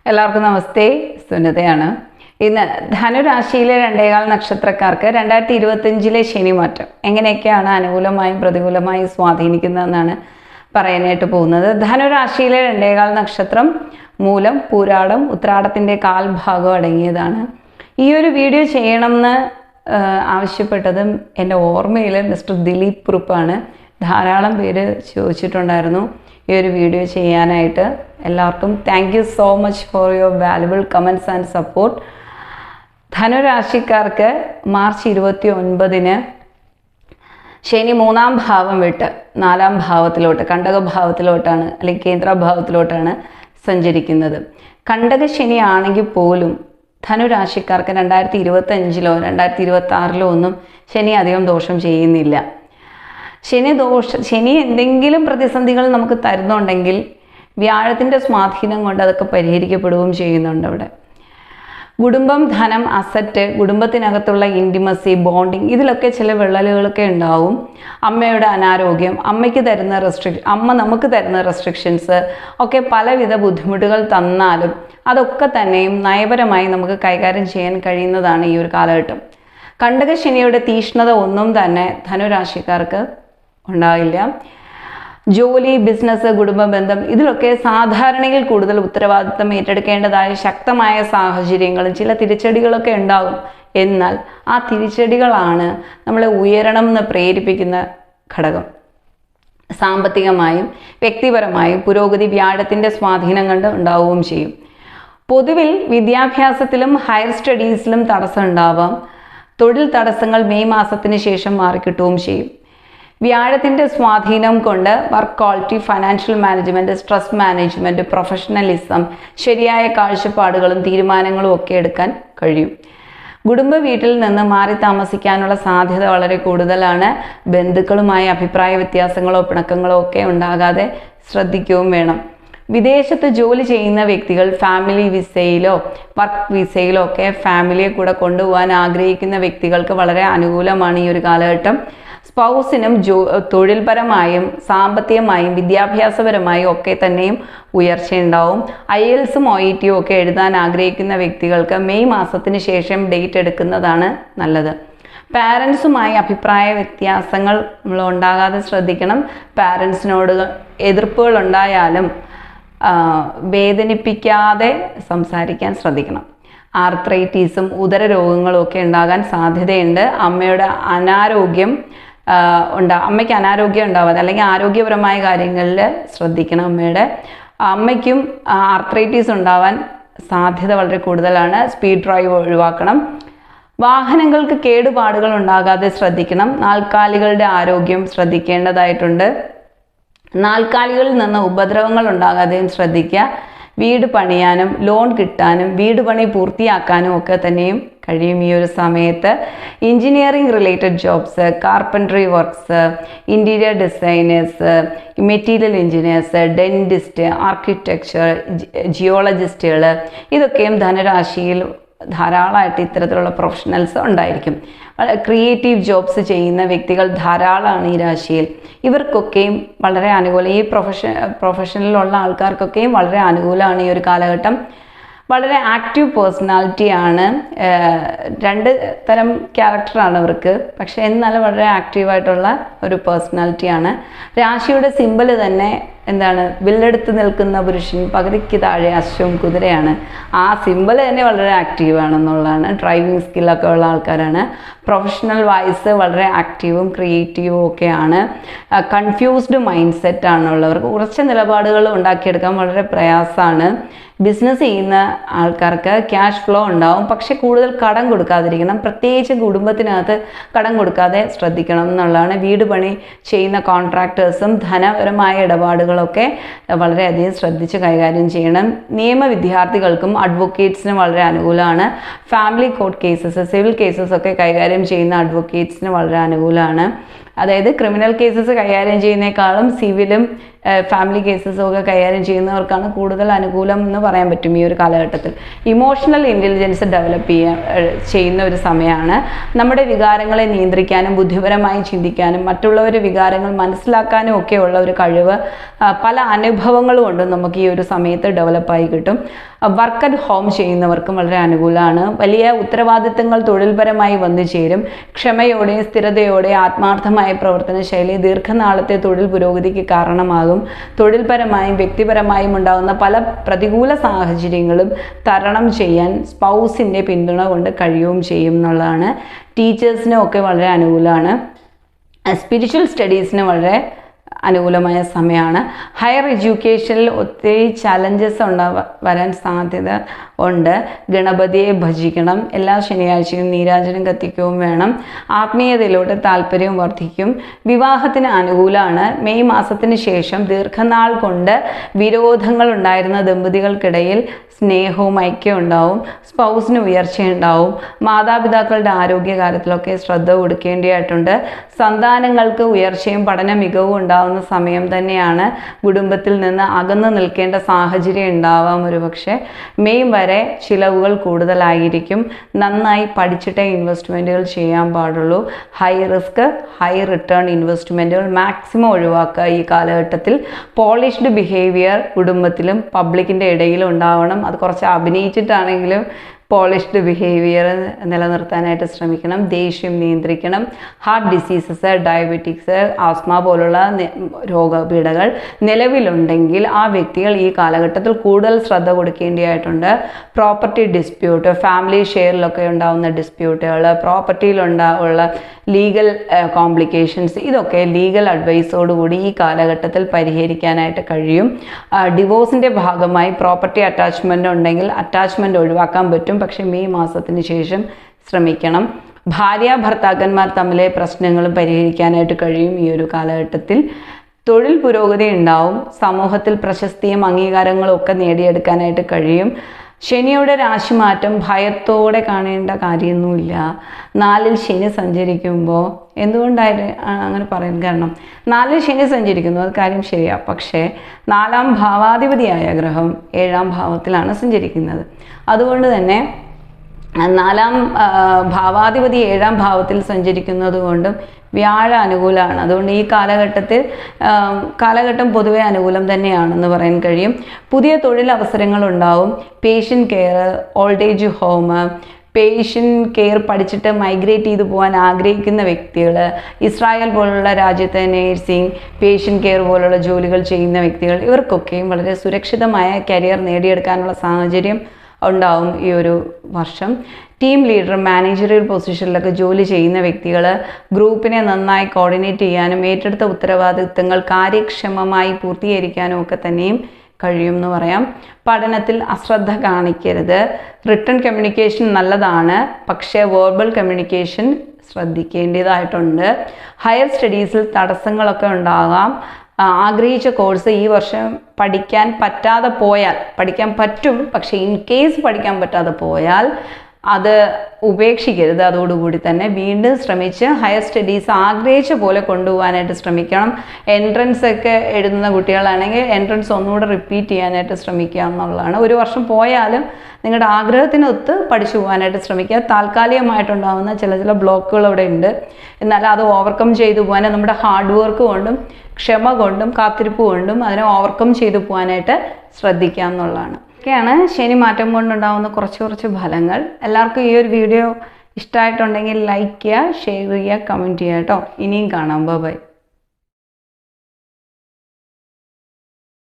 എല്ലാവർക്കും നമസ്തേ. സുനിതയാണ്. ഇന്ന് ധനുരാശിയിലെ 2.25 നക്ഷത്രക്കാർക്ക് 2025 ശനി മാറ്റം എങ്ങനെയൊക്കെയാണ് അനുകൂലമായും പ്രതികൂലമായും സ്വാധീനിക്കുന്നതെന്നാണ് പറയാനായിട്ട് പോകുന്നത്. ധനുരാശിയിലെ 2.25 നക്ഷത്രം മൂലം, പൂരാടം, ഉത്രാടത്തിൻ്റെ കാൽഭാഗം അടങ്ങിയതാണ്. ഈ ഒരു വീഡിയോ ചെയ്യണമെന്ന് ആവശ്യപ്പെട്ടതും എൻ്റെ ഓർമ്മയിൽ മിസ്റ്റർ ദിലീപ് കുറുപ്പാണ്. ധാരാളം പേര് ചോദിച്ചിട്ടുണ്ടായിരുന്നു ഈ ഒരു വീഡിയോ ചെയ്യാനായിട്ട്. എല്ലാവർക്കും thank you so much for your valuable comments and support. ധനുരാശിക്കാർക്ക് മാർച്ച് 29 ശനി 3-ാം ഭാവം വിട്ട് 4-ാം ഭാവത്തിലോട്ട്, കണ്ടകഭാവത്തിലോട്ടാണ് അല്ലെങ്കിൽ കേന്ദ്രഭാവത്തിലോട്ടാണ് സഞ്ചരിക്കുന്നത്. കണ്ടക ശനി ആണെങ്കിൽ പോലും ധനുരാശിക്കാർക്ക് 2025 2026 ഒന്നും ശനി അധികം ദോഷം ചെയ്യുന്നില്ല. ശനി എന്തെങ്കിലും പ്രതിസന്ധികൾ നമുക്ക് തരുന്നുണ്ടെങ്കിൽ വ്യാഴത്തിൻ്റെ സ്വാധീനം കൊണ്ട് അതൊക്കെ പരിഹരിക്കപ്പെടുകയും ചെയ്യുന്നുണ്ട്. അവിടെ കുടുംബം, ധനം, അസറ്റ്, കുടുംബത്തിനകത്തുള്ള ഇൻറ്റിമസി, ബോണ്ടിങ്, ഇതിലൊക്കെ ചില വിള്ളലുകളൊക്കെ ഉണ്ടാവും. അമ്മയുടെ അനാരോഗ്യം, അമ്മ നമുക്ക് തരുന്ന റെസ്ട്രിക്ഷൻസ് ഒക്കെ പലവിധ ബുദ്ധിമുട്ടുകൾ തന്നാലും അതൊക്കെ തന്നെയും നയപരമായി നമുക്ക് കൈകാര്യം ചെയ്യാൻ കഴിയുന്നതാണ് ഈ ഒരു കാലഘട്ടം. കണ്ടകശനിയുടെ തീഷ്ണത ഒന്നും തന്നെ ധനുരാശിക്കാർക്ക് ഉണ്ടാവില്ല. ജോലി, ബിസിനസ്, കുടുംബ ബന്ധം, ഇതിലൊക്കെ സാധാരണയിൽ കൂടുതൽ ഉത്തരവാദിത്തം ഏറ്റെടുക്കേണ്ടതായ ശക്തമായ സാഹചര്യങ്ങളും ചില തിരിച്ചടികളൊക്കെ ഉണ്ടാകും. എന്നാൽ ആ തിരിച്ചടികളാണ് നമ്മളെ ഉയരണം എന്ന് പ്രേരിപ്പിക്കുന്ന ഘടകം. സാമ്പത്തികമായും വ്യക്തിപരമായും പുരോഗതി വ്യാഴത്തിൻ്റെ സ്വാധീനം കൊണ്ട് ഉണ്ടാവുകയും ചെയ്യും. പൊതുവിൽ വിദ്യാഭ്യാസത്തിലും ഹയർ സ്റ്റഡീസിലും തടസ്സം ഉണ്ടാവാം. തൊഴിൽ തടസ്സങ്ങൾ മെയ് മാസത്തിന് ശേഷം മാറിക്കിട്ടുകയും ചെയ്യും. വ്യാഴത്തിൻ്റെ സ്വാധീനം കൊണ്ട് work quality, financial management, stress management, professionalism, ശരിയായ കാഴ്ചപ്പാടുകളും തീരുമാനങ്ങളും ഒക്കെ എടുക്കാൻ കഴിയും. കുടുംബ വീട്ടിൽ നിന്ന് മാറി താമസിക്കാനുള്ള സാധ്യത വളരെ കൂടുതലാണ്. ബന്ധുക്കളുമായി അഭിപ്രായ വ്യത്യാസങ്ങളോ പിണക്കങ്ങളോ ഒക്കെ ഉണ്ടാകാതെ ശ്രദ്ധിക്കുകയും വേണം. വിദേശത്ത് ജോലി ചെയ്യുന്ന വ്യക്തികൾ ഫാമിലി വിസയിലോ വർക്ക് വിസയിലോ ഒക്കെ ഫാമിലിയെ കൂടെ കൊണ്ടുപോകാൻ ആഗ്രഹിക്കുന്ന വ്യക്തികൾക്ക് വളരെ അനുകൂലമാണ് ഈ ഒരു കാലഘട്ടം. സ്പൗസിനും തൊഴിൽപരമായും സാമ്പത്തികമായും വിദ്യാഭ്യാസപരമായും ഒക്കെ തന്നെയും ഉയർച്ചയുണ്ടാവും. IELTS OET ഒക്കെ എഴുതാൻ ആഗ്രഹിക്കുന്ന വ്യക്തികൾക്ക് മെയ് മാസത്തിന് ശേഷം ഡേറ്റ് എടുക്കുന്നതാണ് നല്ലത്. പാരൻസുമായി അഭിപ്രായ വ്യത്യാസങ്ങൾ നമ്മൾ ഉണ്ടാകാതെ ശ്രദ്ധിക്കണം. പാരൻസിനോട് എതിർപ്പുകൾ ഉണ്ടായാലും വേദനിപ്പിക്കാതെ സംസാരിക്കാൻ ശ്രദ്ധിക്കണം. ആർത്രൈറ്റീസും ഉദര രോഗങ്ങളും ഒക്കെ ഉണ്ടാകാൻ സാധ്യതയുണ്ട്. അമ്മയ്ക്ക് അനാരോഗ്യം ഉണ്ടാവാതെ അല്ലെങ്കിൽ ആരോഗ്യപരമായ കാര്യങ്ങളിൽ ശ്രദ്ധിക്കണം. അമ്മയ്ക്കും ആർത്രൈറ്റീസ് ഉണ്ടാവാൻ സാധ്യത വളരെ കൂടുതലാണ്. സ്പീഡ് ഡ്രൈവ് ഒഴിവാക്കണം. വാഹനങ്ങൾക്ക് കേടുപാടുകൾ ഉണ്ടാകാതെ ശ്രദ്ധിക്കണം. നാൽക്കാലികളുടെ ആരോഗ്യം ശ്രദ്ധിക്കേണ്ടതായിട്ടുണ്ട്. നാൽക്കാലികളിൽ നിന്ന് ഉപദ്രവങ്ങൾ ഉണ്ടാകാതെയും ശ്രദ്ധിക്കുക. വീട് പണിയാനും ലോൺ കിട്ടാനും വീട് പണി പൂർത്തിയാക്കാനും ഒക്കെ തന്നെയും കഴിയും ഈ ഒരു സമയത്ത്. Engineering related jobs, carpentry works, interior designers, material engineers, dentist, architecture, ജിയോളജിസ്റ്റുകൾ, ഇതൊക്കെയും ധനുരാശിയിൽ ധാരാളമായിട്ട് ഇത്തരത്തിലുള്ള പ്രൊഫഷണൽസ് ഉണ്ടായിരിക്കും. ക്രിയേറ്റീവ് ജോബ്സ് ചെയ്യുന്ന വ്യക്തികൾ ധാരാളമാണ് ഈ രാശിയിൽ. ഇവർക്കൊക്കെയും വളരെ അനുകൂലം, ഈ പ്രൊഫഷനിലുള്ള ആൾക്കാർക്കൊക്കെയും വളരെ അനുകൂലമാണ് ഈ ഒരു കാലഘട്ടം. വളരെ ആക്റ്റീവ് പേഴ്സണാലിറ്റിയാണ്. 2 തരം ക്യാരക്ടറാണ് ഇവർക്ക്. പക്ഷേ എന്നാലും വളരെ ആക്റ്റീവായിട്ടുള്ള ഒരു പേഴ്സണാലിറ്റിയാണ്. രാശിയുടെ സിമ്പൽ തന്നെ എന്താണ്? വില്ലെടുത്ത് നിൽക്കുന്ന പുരുഷൻ, പകുതിക്ക് താഴെ അശ്വം, കുതിരയാണ്. ആ സിമ്പൽ തന്നെ വളരെ ആക്റ്റീവാണെന്നുള്ളതാണ്. ഡ്രൈവിംഗ് സ്കില്ലൊക്കെ ഉള്ള ആൾക്കാരാണ്. പ്രൊഫഷണൽ വൈസ് വളരെ ആക്റ്റീവും ക്രിയേറ്റീവും ഒക്കെയാണ്. കൺഫ്യൂസ്ഡ് മൈൻഡ് സെറ്റാണുള്ളവർക്ക്. കുറച്ച് നിലപാടുകൾ ഉണ്ടാക്കിയെടുക്കാൻ വളരെ പ്രയാസമാണ്. ബിസിനസ് ചെയ്യുന്ന ആൾക്കാർക്ക് ക്യാഷ് ഫ്ലോ ഉണ്ടാവും. പക്ഷെ കൂടുതൽ കടം കൊടുക്കാതിരിക്കണം. പ്രത്യേകിച്ച് കുടുംബത്തിനകത്ത് കടം കൊടുക്കാതെ ശ്രദ്ധിക്കണം എന്നുള്ളതാണ്. വീട് പണി ചെയ്യുന്ന കോൺട്രാക്ടേഴ്സും ധനപരമായ ഇടപാടുകളൊക്കെ വളരെയധികം ശ്രദ്ധിച്ച് കൈകാര്യം ചെയ്യണം. നിയമ വിദ്യാർത്ഥികൾക്കും അഡ്വക്കേറ്റ്സിനും വളരെ അനുകൂലമാണ്. Family court cases, civil cases ഒക്കെ കൈകാര്യം ചെയ്യുന്ന അഡ്വക്കേറ്റ്സിന് വളരെ അനുകൂലമാണ്. അതായത് ക്രിമിനൽ കേസസ് കൈകാര്യം ചെയ്യുന്നേക്കാളും സിവിലും ഫാമിലി കേസസും ഒക്കെ കൈകാര്യം ചെയ്യുന്നവർക്കാണ് കൂടുതൽ അനുകൂലം എന്ന് പറയാൻ പറ്റും ഈ ഒരു കാലഘട്ടത്തിൽ. ഇമോഷണൽ ഇൻ്റലിജൻസ് ഡെവലപ്പ് ചെയ്യുന്ന ഒരു സമയമാണ്. നമ്മുടെ വികാരങ്ങളെ നിയന്ത്രിക്കാനും ബുദ്ധിപരമായി ചിന്തിക്കാനും മറ്റുള്ളവരുടെ വികാരങ്ങൾ മനസ്സിലാക്കാനും ഒക്കെയുള്ള ഒരു കഴിവ് പല അനുഭവങ്ങളും കൊണ്ട് നമുക്ക് ഈ ഒരു സമയത്ത് ഡെവലപ്പായി കിട്ടും. വർക്ക് അറ്റ് ഹോം ചെയ്യുന്നവർക്കും വളരെ അനുകൂലമാണ്. വലിയ ഉത്തരവാദിത്തങ്ങൾ തൊഴിൽപരമായി വന്നു ചേരും. ക്ഷമയോടെയും സ്ഥിരതയോടെയും ആത്മാർത്ഥമായ പ്രവർത്തന ശൈലി ദീർഘനാളത്തെ തൊഴിൽ പുരോഗതിക്ക് കാരണമാകും. തൊഴിൽപരമായും വ്യക്തിപരമായും ഉണ്ടാകുന്ന പല പ്രതികൂല സാഹചര്യങ്ങളും തരണം ചെയ്യാൻ സ്പൗസിൻ്റെ പിന്തുണ കൊണ്ട് കഴിയുകയും ചെയ്യും എന്നുള്ളതാണ്. ടീച്ചേഴ്സിനും ഒക്കെ വളരെ അനുകൂലമാണ്. സ്പിരിച്വൽ സ്റ്റഡീസിന് വളരെ അനുകൂലമായ സമയമാണ്. ഹയർ എഡ്യൂക്കേഷനിൽ ഒത്തിരി ചലഞ്ചസ് വരാൻ സാധ്യത ഉണ്ട്. ഗണപതിയെ ഭജിക്കണം. എല്ലാ ശനിയാഴ്ചയും നീരാജനം കത്തിക്കുകയും വേണം. ആത്മീയതയിലൂടെ താല്പര്യം വർദ്ധിക്കും. വിവാഹത്തിന് അനുകൂലമാണ്. മെയ് മാസത്തിന് ശേഷം ദീർഘനാൾ കൊണ്ട് വിരോധങ്ങൾ ഉണ്ടായിരുന്ന ദമ്പതികൾക്കിടയിൽ സ്നേഹവും ഐക്യവും ഉണ്ടാവും. സ്പൗസിന് ഉയർച്ചയുണ്ടാവും. മാതാപിതാക്കളുടെ ആരോഗ്യകാര്യത്തിലൊക്കെ ശ്രദ്ധ കൊടുക്കേണ്ടതായിട്ടുണ്ട്. സന്താനങ്ങൾക്ക് ഉയർച്ചയും പഠന മികവും ഉണ്ടാവുന്ന സമയം തന്നെയാണ്. കുടുംബത്തിൽ നിന്ന് അകന്നു നിൽക്കേണ്ട സാഹചര്യം ഉണ്ടാവാം. ഒരുപക്ഷെ മെയ് വരെ ചിലവുകൾ കൂടുതലായിരിക്കും. നന്നായി പഠിച്ചിട്ടേ ഇൻവെസ്റ്റ്മെൻറ്റുകൾ ചെയ്യാൻ പാടുള്ളൂ. ഹൈ റിസ്ക് ഹൈ റിട്ടേൺ ഇൻവെസ്റ്റ്മെൻറ്റുകൾ മാക്സിമം ഒഴിവാക്കുക ഈ കാലഘട്ടത്തിൽ. പോളിഷ്ഡ് ബിഹേവിയർ കുടുംബത്തിലും പബ്ലിക്കിൻ്റെ ഇടയിലും ഉണ്ടാവണം. അത് കുറച്ച് അഭിനയിച്ചിട്ടാണെങ്കിലും പോളിഷ്ഡ് ബിഹേവിയർ നിലനിർത്താനായിട്ട് ശ്രമിക്കണം. ദേഷ്യം നിയന്ത്രിക്കണം. ഹാർട്ട് ഡിസീസസ്, ഡയബറ്റിക്സ്, ആസ്മ പോലുള്ള രോഗപീഠകൾ നിലവിലുണ്ടെങ്കിൽ ആ വ്യക്തികൾ ഈ കാലഘട്ടത്തിൽ കൂടുതൽ ശ്രദ്ധ കൊടുക്കേണ്ടതായിട്ടുണ്ട്. പ്രോപ്പർട്ടി ഡിസ്പ്യൂട്ട്, ഫാമിലി ഷെയറിലൊക്കെ ഉണ്ടാകുന്ന ഡിസ്പ്യൂട്ടുകൾ, പ്രോപ്പർട്ടിയിലുണ്ടാവുള്ള ലീഗൽ കോംപ്ലിക്കേഷൻസ്, ഇതൊക്കെ ലീഗൽ അഡ്വൈസോടുകൂടി ഈ കാലഘട്ടത്തിൽ പരിഹരിക്കാനായിട്ട് കഴിയും. ഡിവോഴ്സിൻ്റെ ഭാഗമായി പ്രോപ്പർട്ടി അറ്റാച്ച്മെൻ്റ് ഉണ്ടെങ്കിൽ അറ്റാച്ച്മെൻ്റ് ഒഴിവാക്കാൻ പറ്റും. പക്ഷേ മെയ് മാസത്തിന് ശേഷം ശ്രമിക്കണം. ഭാര്യ ഭർത്താക്കന്മാർ തമ്മിലെ പ്രശ്നങ്ങളും പരിഹരിക്കാനായിട്ട് കഴിയും ഈ ഒരു കാലഘട്ടത്തിൽ. തൊഴിൽ പുരോഗതി ഉണ്ടാവും. സമൂഹത്തിൽ പ്രശസ്തിയും അംഗീകാരങ്ങളും ഒക്കെ നേടിയെടുക്കാനായിട്ട് കഴിയും. ശനിയുടെ രാശിമാറ്റം ഭയത്തോടെ കാണേണ്ട കാര്യമൊന്നുമില്ല. 4-ൽ ശനി സഞ്ചരിക്കുമ്പോൾ എന്തുകൊണ്ടായിരുന്നു അങ്ങനെ പറയുന്നത്? കാരണം 4-ൽ ശനി സഞ്ചരിക്കുന്നു, അത് കാര്യം ശരിയാണ്. പക്ഷേ 4-ാം ഭാവാധിപതിയായ ഗ്രഹം 7-ാം ഭാവത്തിലാണ് സഞ്ചരിക്കുന്നത്. അതുകൊണ്ട് തന്നെ 4-ാം ഭാവാധിപതി 7-ാം ഭാവത്തിൽ സഞ്ചരിക്കുന്നത് കൊണ്ടും വ്യാഴ അനുകൂലമാണ്. അതുകൊണ്ട് ഈ കാലഘട്ടം പൊതുവെ അനുകൂലം തന്നെയാണെന്ന് പറയാൻ കഴിയും. പുതിയ തൊഴിലവസരങ്ങളുണ്ടാവും. Patient care, old age home, patient care പഠിച്ചിട്ട് മൈഗ്രേറ്റ് ചെയ്തു പോകാൻ ആഗ്രഹിക്കുന്ന വ്യക്തികൾ, ഇസ്രായേൽ പോലുള്ള രാജ്യത്തെ നേഴ്സിംഗ്, പേഷ്യൻ്റ് കെയർ പോലുള്ള ജോലികൾ ചെയ്യുന്ന വ്യക്തികൾ, ഇവർക്കൊക്കെയും വളരെ സുരക്ഷിതമായ കരിയർ നേടിയെടുക്കാനുള്ള സാഹചര്യം ഉണ്ടാവും ഈ ഒരു വർഷം. ടീം ലീഡർ, മാനേജറിയൽ പൊസിഷനിലൊക്കെ ജോലി ചെയ്യുന്ന വ്യക്തികൾ ഗ്രൂപ്പിനെ നന്നായി കോർഡിനേറ്റ് ചെയ്യാനും ഏറ്റെടുത്ത ഉത്തരവാദിത്തങ്ങൾ കാര്യക്ഷമമായി പൂർത്തീകരിക്കാനും ഒക്കെ തന്നെയും കഴിയുമെന്ന് പറയാം. പഠനത്തിൽ അശ്രദ്ധ കാണിക്കരുത്. റിട്ടൺ കമ്മ്യൂണിക്കേഷൻ നല്ലതാണ്, പക്ഷേ വെർബൽ കമ്മ്യൂണിക്കേഷൻ ശ്രദ്ധിക്കേണ്ടതായിട്ടുണ്ട്. ഹയർ സ്റ്റഡീസിൽ തടസ്സങ്ങളൊക്കെ ഉണ്ടാകാം. ആഗ്രഹിച്ച കോഴ്സ് ഈ വർഷം പഠിക്കാൻ പറ്റാതെ പോയാൽ, പഠിക്കാൻ പറ്റും പക്ഷേ ഇൻ കേസ് പഠിക്കാൻ പറ്റാതെ പോയാൽ അത് ഉപേക്ഷിക്കരുത്. അതോടുകൂടി തന്നെ വീണ്ടും ശ്രമിച്ച് ഹയർ സ്റ്റഡീസ് ആഗ്രഹിച്ച പോലെ കൊണ്ടുപോകാനായിട്ട് ശ്രമിക്കണം. എൻട്രൻസ് ഒക്കെ എഴുതുന്ന കുട്ടികളാണെങ്കിൽ എൻട്രൻസ് ഒന്നുകൂടെ റിപ്പീറ്റ് ചെയ്യാനായിട്ട് ശ്രമിക്കുക എന്നുള്ളതാണ്. ഒരു വർഷം പോയാലും നിങ്ങളുടെ ആഗ്രഹത്തിനൊത്ത് പഠിച്ചു പോകാനായിട്ട് ശ്രമിക്കുക. താൽക്കാലികമായിട്ടുണ്ടാകുന്ന ചില ബ്ലോക്കുകൾ അവിടെ ഉണ്ട്. എന്നാൽ അത് ഓവർകം ചെയ്തു പോകാൻ നമ്മുടെ ഹാർഡ് വർക്ക് കൊണ്ടും ക്ഷമ കൊണ്ടും കാത്തിരിപ്പ് കൊണ്ടും അതിനെ ഓവർകം ചെയ്തു പോകാനായിട്ട് ശ്രദ്ധിക്കുക എന്നുള്ളതാണ്. ഒക്കെയാണ് ശനി മാറ്റം കൊണ്ടുണ്ടാകുന്ന കുറച്ച് ഫലങ്ങൾ. എല്ലാവർക്കും ഈ ഒരു വീഡിയോ ഇഷ്ടമായിട്ടുണ്ടെങ്കിൽ ലൈക്ക് ചെയ്യുക, ഷെയർ ചെയ്യുക, കമൻറ്റ് ചെയ്യുക കേട്ടോ. ഇനിയും കാണാം. ബൈ.